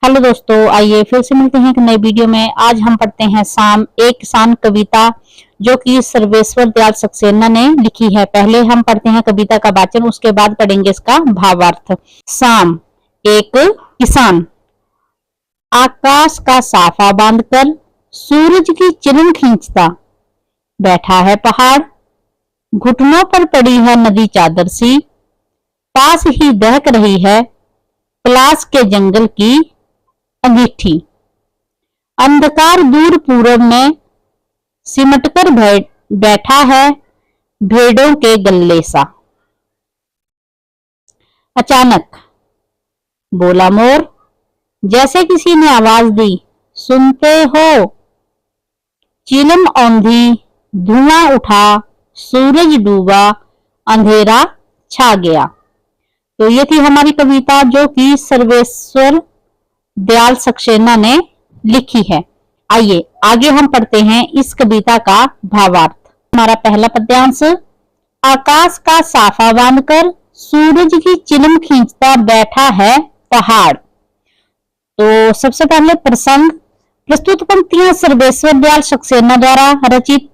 Hello दोस्तों, आइए फिर से मिलते हैं एक नई वीडियो में। आज हम पढ़ते हैं साम, एक किसान कविता जो कि सर्वेश्वर दयाल सक्सेना ने लिखी है। पहले हम पढ़ते हैं कविता का वाचन, उसके बाद पढ़ेंगे इसका भावार्थ। साम, एक किसान। आकाश का साफा बांधकर सूरज की किरण खींचता बैठा है पहाड़, घुटनों पर पड़ी है नदी चादर सी, पास ही दहक रही है पलास के जंगल की अंगीठी। अंधकार दूर पूरब में सिमटकर बैठा है भेड़ों के गल्ले सा। अचानक बोला मोर, जैसे किसी ने आवाज दी, सुनते हो? चिलम औंधी, धुआं उठा, सूरज डूबा, अंधेरा छा गया। तो ये थी हमारी कविता जो कि सर्वेश्वर दयाल सक्सेना ने लिखी है। आइए आगे हम पढ़ते हैं इस कविता का भावार्थ। हमारा पहला पद्यांश, आकाश का साफा बांधकर सूरज की चिलम खींचता बैठा है पहाड़। तो सबसे पहले प्रसंग, प्रस्तुत पंक्तियां सर्वेश्वर दयाल सक्सेना द्वारा रचित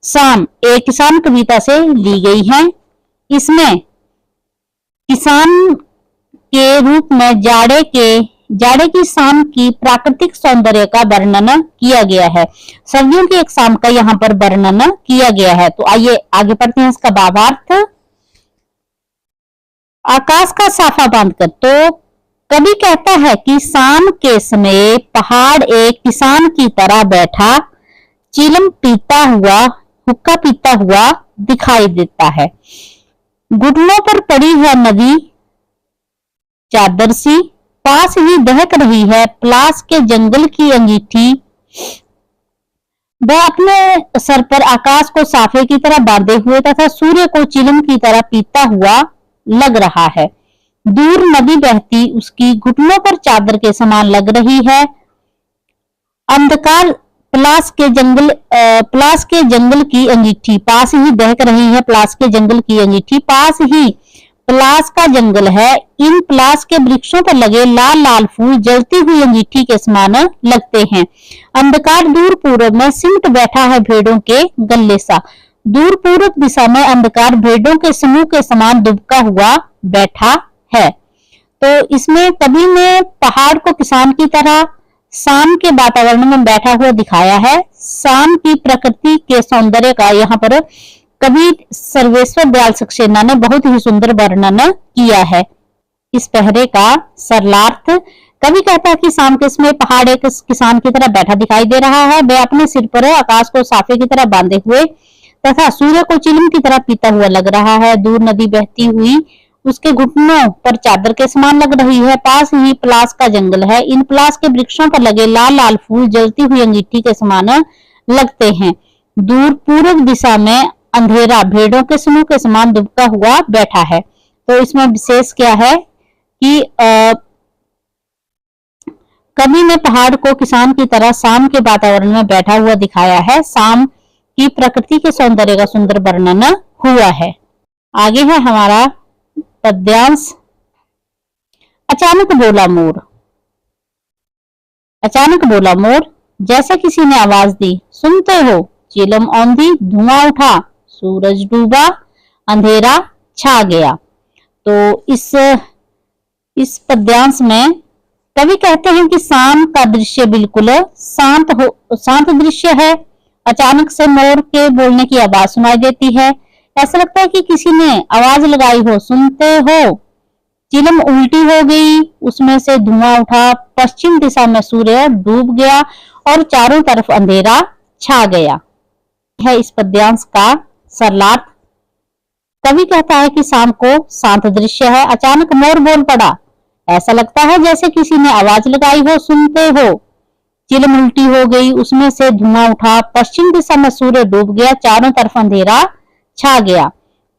साम, एक किसान कविता से ली गई हैं। इसमें किसान के रूप में जाड़े की शाम की प्राकृतिक सौंदर्य का वर्णन किया गया है। सर्दियों की एक शाम का यहाँ पर वर्णन किया गया है। तो आइए आगे पढ़ते हैं इसका भावार्थ। आकाश का साफा बांधकर, तो कवि कहता है कि शाम के समय पहाड़ एक किसान की तरह बैठा चिलम पीता हुआ, हुक्का पीता हुआ दिखाई देता है। घुटनों पर पड़ी है नदी चादर सी, पास ही दहक रही है पलास के जंगल की अंगीठी। वह अपने सर पर आकाश को साफे की तरह बांधे हुए तथा सूर्य को चिलम की तरह पीता हुआ लग रहा है। दूर नदी बहती उसकी घुटनों पर चादर के समान लग रही है। अंधकार पलास के जंगल की अंगीठी, पास ही दहक रही है पलास के जंगल की अंगीठी, पास ही पलास का जंगल है। इन पलास के वृक्षों पर लगे लाल लाल फूल जलती हुई अंगीठी के समान लगते हैं। अंधकार दूर पूर्व में सिमट बैठा है भेड़ों के गल्ले सा। दूर पूर्व दिशा में अंधकार भेड़ों के समूह के समान दुबका हुआ बैठा है। तो इसमें कवि ने पहाड़ को किसान की तरह शाम के वातावरण में बैठा हुआ दिखाया है। शाम की प्रकृति के सौंदर्य का यहाँ पर कवि सर्वेश्वर दयाल सक्सेना ने बहुत ही सुंदर वर्णन किया है। इस पहरे का सरलार्थ, कवि कहता है कि शाम के समय पहाड़ एक किसान की तरह बैठा दिखाई दे रहा है। वह अपने सिर पर आकाश को साफे की तरह बांधे हुए तथा सूर्य को चिलम की तरह पीता हुआ लग रहा है। दूर नदी बहती हुई उसके घुटनों पर चादर के समान लग रही है। पास ही पलास का जंगल है। इन पलास के वृक्षों पर लगे लाल लाल फूल जलती हुई अंगीठी के समान लगते हैं। दूर पूर्व दिशा में अंधेरा भेड़ों के समूह के समान दुबका हुआ बैठा है। तो इसमें विशेष क्या है कि कवि ने पहाड़ को किसान की तरह शाम के वातावरण में बैठा हुआ दिखाया है। शाम की प्रकृति के सौंदर्य का सुंदर वर्णन हुआ है। आगे है हमारा पद्यांश, अचानक बोला मोर। अचानक बोला मोर, जैसे किसी ने आवाज दी, सुनते हो? चिलम औंधी, धुआं उठा, सूरज डूबा, अंधेरा छा गया। तो इस पद्यांश में कवि कहते हैं कि शाम का दृश्य बिल्कुल शांत दृश्य है। अचानक से मोर के बोलने की आवाज सुनाई देती है। ऐसा लगता है कि किसी ने आवाज लगाई हो, सुनते हो? चिलम उल्टी हो गई, उसमें से धुआं उठा, पश्चिम दिशा में सूर्य डूब गया और चारों तरफ अंधेरा छा गया है। इस पद्यांश का सरलार्थ, कवि कहता है कि शाम को शांत दृश्य है। अचानक मोर बोल पड़ा, ऐसा लगता है जैसे किसी ने आवाज लगाई हो, सुनते हो? चिलम उल्टी हो गई, उसमें से धुआं उठा, पश्चिम दिशा में सूर्य डूब गया, चारों तरफ अंधेरा छा गया।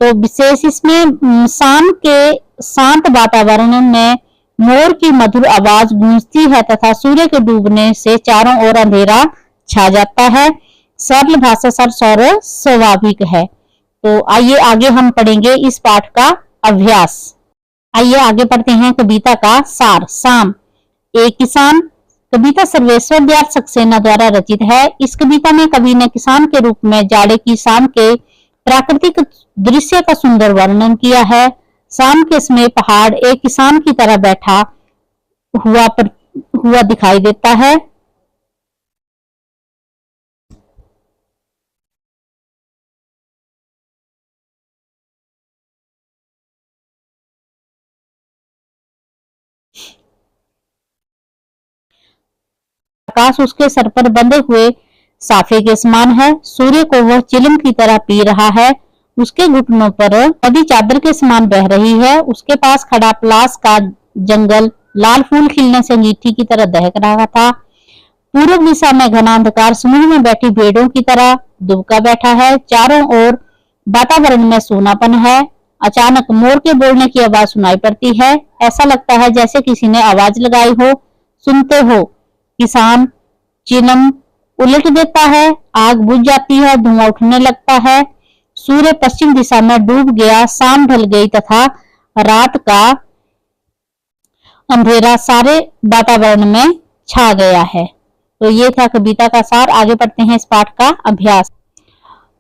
तो विशेष इसमें शाम के शांत वातावरण में मोर की मधुर आवाज गूंजती है तथा सूर्य के डूबने से चारों ओर अंधेरा छा जाता है। सरल भाषा सरस और स्वाभाविक है। तो आइए आगे हम पढ़ेंगे इस पाठ का अभ्यास। आइए आगे पढ़ते हैं कविता का सार। शाम, एक किसान। कविता सर्वेश्वर दयाल सक्सेना द्वारा रचित है। इस कविता में कवि ने किसान के रूप में जाड़े की शाम के प्राकृतिक दृश्य का सुंदर वर्णन किया है। शाम के समय पहाड़ एक किसान की तरह बैठा हुआ दिखाई देता है। आकाश उसके सर पर बंधे हुए साफे के समान है। सूर्य को वह चिलम की तरह पी रहा है। उसके घुटनों पर नदी चादर के समान बह रही है। उसके पास खड़ा पलास का जंगल लाल फूल खिलने से अंगीठी की तरह दहक रहा था। पूर्व दिशा में घना अंधकार समूह में बैठी भेड़ों की तरह दुबका बैठा है। चारों ओर वातावरण में सूनापन है। अचानक मोर के बोलने की आवाज सुनाई पड़ती है। ऐसा लगता है जैसे किसी ने आवाज लगाई हो। सुनते हो? किसान चिलम उलट देता है। आग बुझ जाती है। धुआं उठने लगता है। सूर्य पश्चिम दिशा में डूब गया। शाम ढल गई तथा रात का अंधेरा सारे वातावरण में छा गया है। तो ये था कविता का सार। आगे पढ़ते हैं इस पाठ का अभ्यास।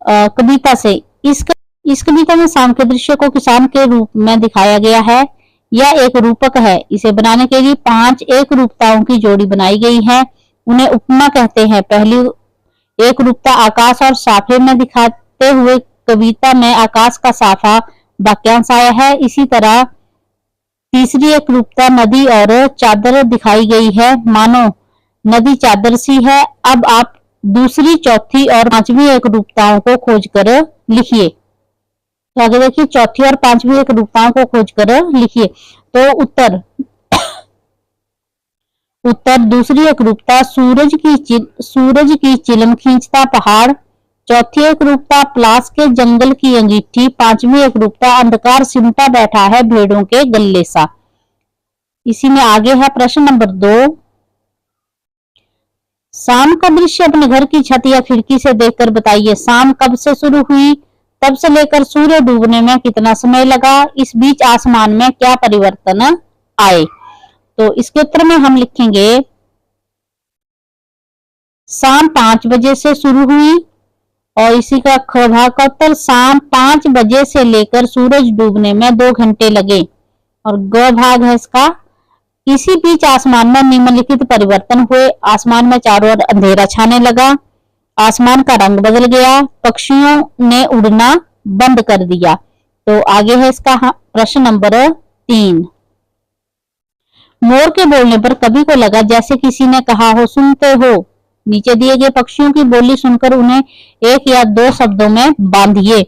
कविता से इस कविता में शाम के दृश्य को किसान के रूप में दिखाया गया है। यह एक रूपक है। इसे बनाने के लिए 5 एक रूपताओं की जोड़ी बनाई गई है। उन्हें उपमा कहते हैं। पहली एक रूपता आकाश और साफे में दिखाते हुए कविता में आकाश का साफा वाक्यांश आया है। इसी तरह तीसरी एक रूपता नदी और चादर दिखाई गई है। मानो नदी चादर सी है। अब आप दूसरी, चौथी और पांचवी एक रूपताओं को खोजकर लिखिए। तो आगे देखिए, चौथी और पांचवी एक रूपताओं को खोजकर लिखिए। तो उत्तर दूसरी एक रूपता सूरज की चिलम खींचता पहाड़। चौथी एक रूपता पलास के जंगल की अंगीठी। पांचवी एक रूपता अंधकार सिमटा बैठा है भेड़ों के गल्ले सा। इसी में आगे है प्रश्न नंबर 2। शाम का दृश्य अपने घर की छत या खिड़की से देखकर बताइए। शाम कब से शुरू हुई? तब से लेकर सूर्य डूबने में कितना समय लगा? इस बीच आसमान में क्या परिवर्तन आए? तो इसके उत्तर में हम लिखेंगे शाम 5 बजे से शुरू हुई। और इसी का ख भाग का उत्तर शाम 5 बजे से लेकर सूरज डूबने में 2 घंटे लगे। और ग भाग है इसका, इसी बीच आसमान में निम्नलिखित परिवर्तन हुए। आसमान में चारों ओर अंधेरा छाने लगा। आसमान का रंग बदल गया। पक्षियों ने उड़ना बंद कर दिया। तो आगे है इसका प्रश्न नंबर 3। मोर के बोलने पर कवि को लगा जैसे किसी ने कहा हो, सुनते हो? नीचे दिए गए पक्षियों की बोली सुनकर उन्हें 1 या 2 शब्दों में बांधिए।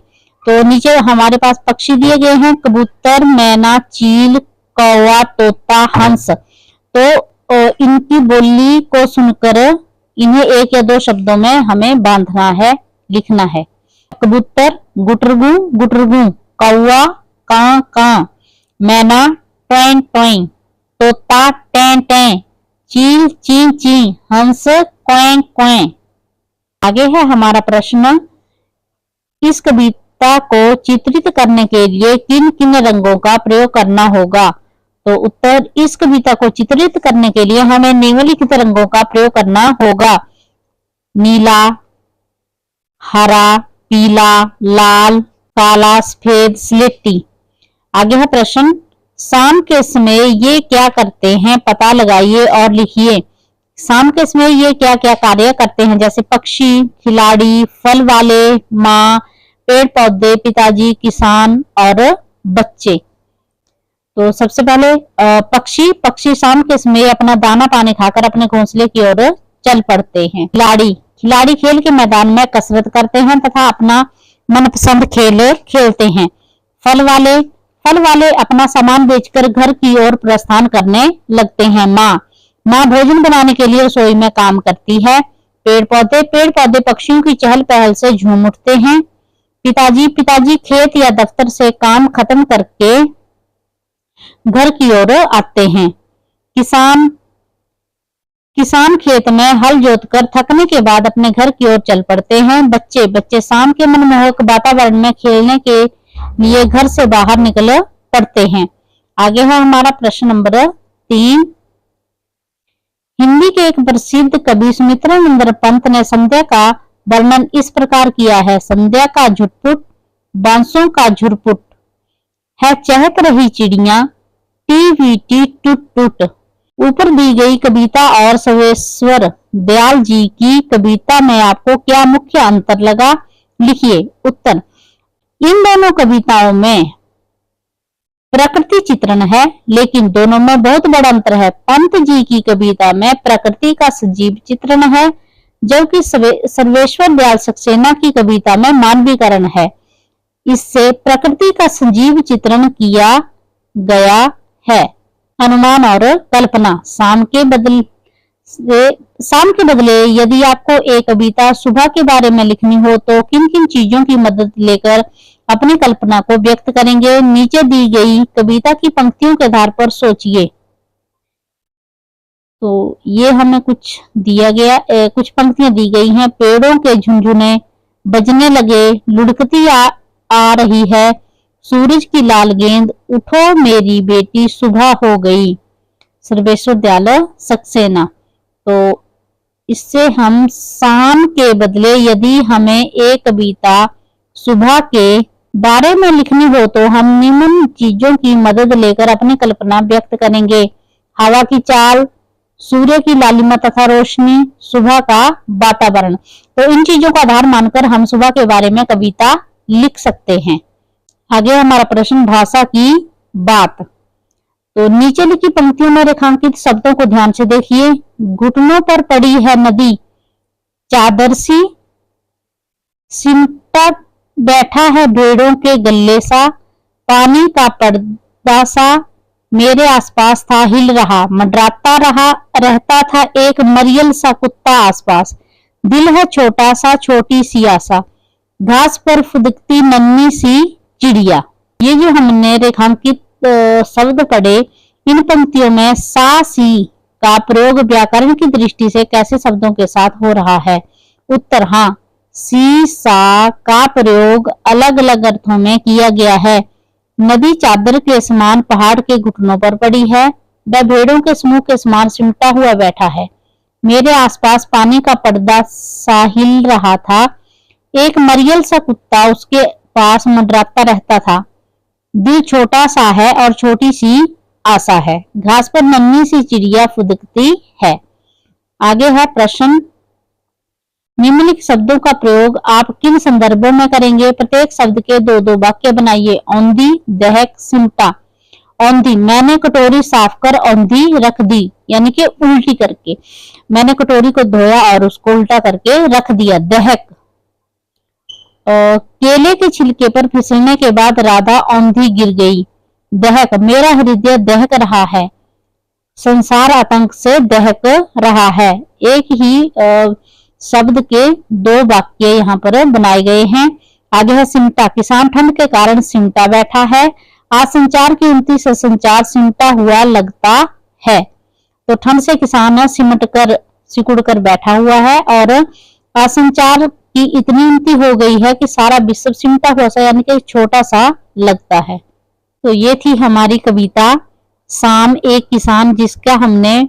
तो नीचे हमारे पास पक्षी दिए गए हैं, कबूतर, मैना, चील, कौवा, तोता, हंस। तो इनकी बोली को सुनकर इन्हें 1 या 2 शब्दों में हमें बांधना है, लिखना है। कबूतर गुटरगू गुटरगू, कौवा कां कां, मैना टों टों, तोता टें टें, चील ची ची, हंस क्वें क्वें। आगे है हमारा प्रश्न, इस कविता को चित्रित करने के लिए किन किन रंगों का प्रयोग करना होगा? तो उत्तर, इस कविता को चित्रित करने के लिए हमें निम्नलिखित रंगों का प्रयोग करना होगा। नीला, हरा, पीला, लाल, काला, सफेद, स्लेटी। आगे है प्रश्न, शाम के समय ये क्या करते हैं? पता लगाइए और लिखिए। शाम के समय ये क्या क्या कार्य करते हैं? जैसे पक्षी, खिलाड़ी, फल वाले, माँ, पेड़ पौधे, पिताजी, किसान और बच्चे। तो सबसे पहले पक्षी शाम के समय अपना दाना पानी खाकर अपने घोंसले की ओर चल पड़ते हैं। खिलाड़ी खेल के मैदान में कसरत करते हैं तथा अपना मनपसंद खेल खेलते हैं। फल वाले अपना सामान बेचकर घर की ओर प्रस्थान करने लगते हैं। माँ भोजन बनाने के लिए रसोई में काम करती है। पेड़ पौधे पक्षियों की चहल पहल से झूम उठते हैं। पिताजी खेत या दफ्तर से काम खत्म करके घर की ओर आते हैं। किसान खेत में हल जोतकर थकने के बाद अपने घर की ओर चल पड़ते हैं। बच्चे शाम के मनमोहक वातावरण में खेलने के लिए घर से बाहर निकल पड़ते हैं। आगे है हमारा प्रश्न नंबर 3। हिंदी के एक प्रसिद्ध कवि सुमित्रानंद पंत ने संध्या का वर्णन इस प्रकार किया है। संध्या का झुटपुट बांसों का झुरपुट है, चहक रही चिड़िया टी टूट टूट। ऊपर दी गई कविता और सर्वेश्वर दयाल जी की कविता में आपको क्या मुख्य अंतर लगा, लिखिए। उत्तर, इन दोनों कविताओं में प्रकृति चित्रण है, लेकिन दोनों में बहुत बड़ा अंतर है। पंत जी की कविता में प्रकृति का सजीव चित्रण है, जबकि सर्वेश्वर दयाल सक्सेना की कविता में मानवीकरण है। इससे प्रकृति का सजीव चित्रण किया गया है। अनुमान और कल्पना। शाम के बदले यदि आपको एक कविता सुबह के बारे में लिखनी हो तो किन किन चीजों की मदद लेकर अपनी कल्पना को व्यक्त करेंगे? नीचे दी गई कविता की पंक्तियों के आधार पर सोचिए। तो ये हमें कुछ दिया गया, कुछ पंक्तियां दी गई हैं। पेड़ों के झुनझुने बजने लगे, लुढ़कती आ रही है सूरज की लाल गेंद, उठो मेरी बेटी सुबह हो गई। सर्वेश्वर दयाल सक्सेना। तो इससे हम शाम के बदले यदि हमें एक कविता सुबह के बारे में लिखनी हो तो हम निम्न चीजों की मदद लेकर अपनी कल्पना व्यक्त करेंगे। हवा की चाल, सूर्य की लालिमा तथा रोशनी, सुबह का वातावरण। तो इन चीजों का आधार मानकर हम सुबह के बारे में कविता लिख सकते हैं। आगे हमारा प्रश्न, भाषा की बात। तो नीचे लिखी पंक्तियों में रेखांकित शब्दों को ध्यान से देखिए। घुटनों पर पड़ी है नदी, चादर सी, सिमटा बैठा है भेड़ों के गल्ले सा, पानी का पर्दा सा मेरे आसपास था हिल रहा, मंडराता रहता था एक मरियल सा कुत्ता आसपास, दिल है छोटा सा छोटी सी आशा, घास पर फुदकती नन्ही सी चिड़िया। ये जो हमने रेखांकित शब्द पढ़े, इन पंक्तियों में सा सी का प्रयोग व्याकरण की दृष्टि से कैसे शब्दों के साथ हो रहा है? उत्तर, हाँ, सी सा का प्रयोग अलग अलग अर्थों में किया गया है। नदी चादर के समान पहाड़ के घुटनों पर पड़ी है, वह भेड़ों के समूह के समान सिमटा हुआ बैठा है। मेरे आसपास पानी का पर्दा सा हिल रहा था, एक मरियल सा कुत्ता उसके पास मंडराता रहता था, दिल छोटा सा है और छोटी सी आशा है, घास पर नन्ही सी चिड़िया फुदकती है। आगे है प्रश्न, निम्नलिखित शब्दों का प्रयोग आप किन संदर्भों में करेंगे? प्रत्येक शब्द के दो दो वाक्य बनाइए। औंधी, दहक, सिमटा। औंधी, मैंने कटोरी साफ कर औंधी रख दी, यानी कि उल्टी करके। मैंने कटोरी को धोया और उसको उल्टा करके रख दिया। दहक, केले के छिलके पर फिसलने के बाद राधा औंधी गिर गई। दहक, मेरा हृदय दहक रहा है, संसार आतंक से दहक रहा है। एक ही शब्द के दो वाक्य यहाँ पर बनाए गए हैं। आगे है सिमटा, किसान ठंड के कारण सिमटा बैठा है। आज संचार की उन्नति से संचार सिमटा हुआ लगता है। तो ठंड से किसान सिकुड़ कर बैठा हुआ है और आज संचार की इतनी उन्नति हो गई है कि सारा विश्व सिमटा हुआ सा यानी कि छोटा सा लगता है। तो ये थी हमारी कविता शाम एक किसान, जिसका हमने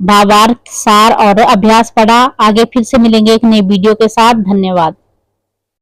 भावार्थ, सार और अभ्यास पढ़ा। आगे फिर से मिलेंगे एक नई वीडियो के साथ। धन्यवाद।